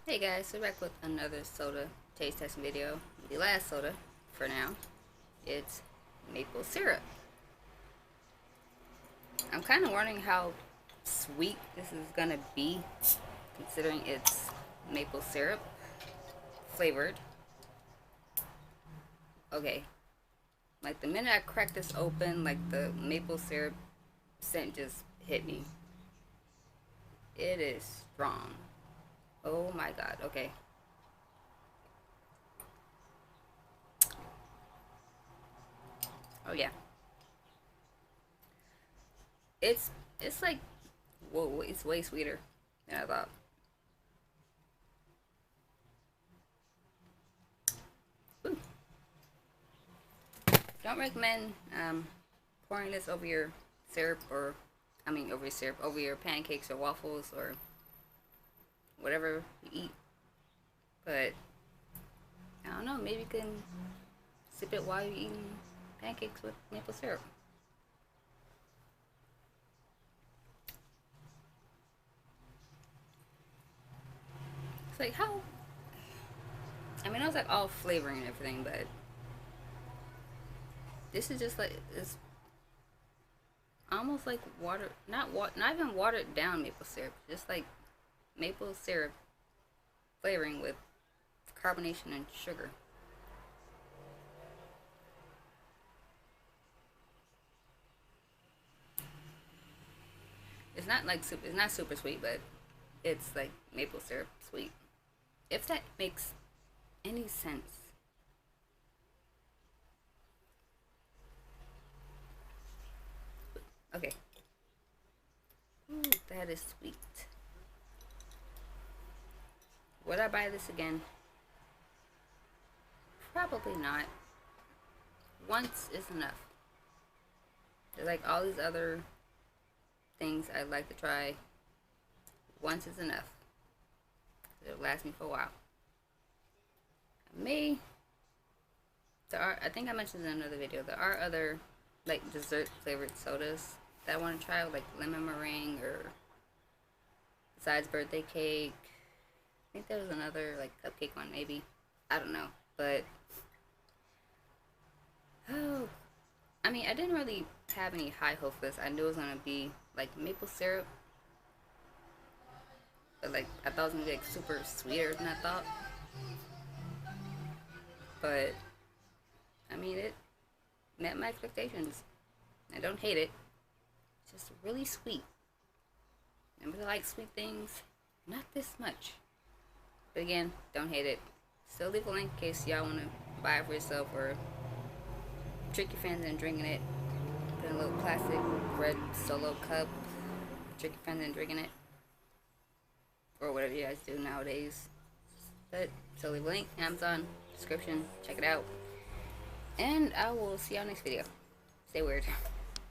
Hey guys, so back with another soda taste testing video. The last soda, for now, it's maple syrup. I'm kind of wondering how sweet this is gonna be, considering it's maple syrup flavored. Okay, like the minute I cracked this open, like the maple syrup scent just hit me. It is strong. Oh my god, okay. Oh yeah. It's it's like, whoa, it's way sweeter than I thought. Ooh. Don't recommend pouring this over your syrup, or over your syrup, over your pancakes or waffles or whatever you eat. But I don't know, maybe you can sip it while you're eating pancakes with maple syrup. It's like how, I was like all flavoring and everything, but this is just like, it's almost like water, not even watered down maple syrup, just like maple syrup flavoring with carbonation and sugar. It's not like it's not super sweet, but it's like maple syrup sweet. If that makes any sense. Okay. Ooh, that is sweet. Would I buy this again? Probably not. Once is enough. There's like all these other things I'd like to try. Once is enough. It'll last me for a while. I think I mentioned in another video, there are other like dessert flavored sodas that I want to try, like lemon meringue, or besides birthday cake. I think there was another like cupcake one, maybe. I don't know, but oh, I didn't really have any high hope for this. I knew it was gonna be like maple syrup, but like I thought it was gonna be like super sweeter than I thought. But it met my expectations. I don't hate it. It's just really sweet. I really like sweet things. Not this much. But again, don't hate it. Still leave a link in case y'all want to buy it for yourself, or trick your friends into drinking it. Put in a little plastic red solo cup. Trick your friends into drinking it. Or whatever you guys do nowadays. But so leave a link, Amazon, description. Check it out. And I will see y'all next video. Stay weird.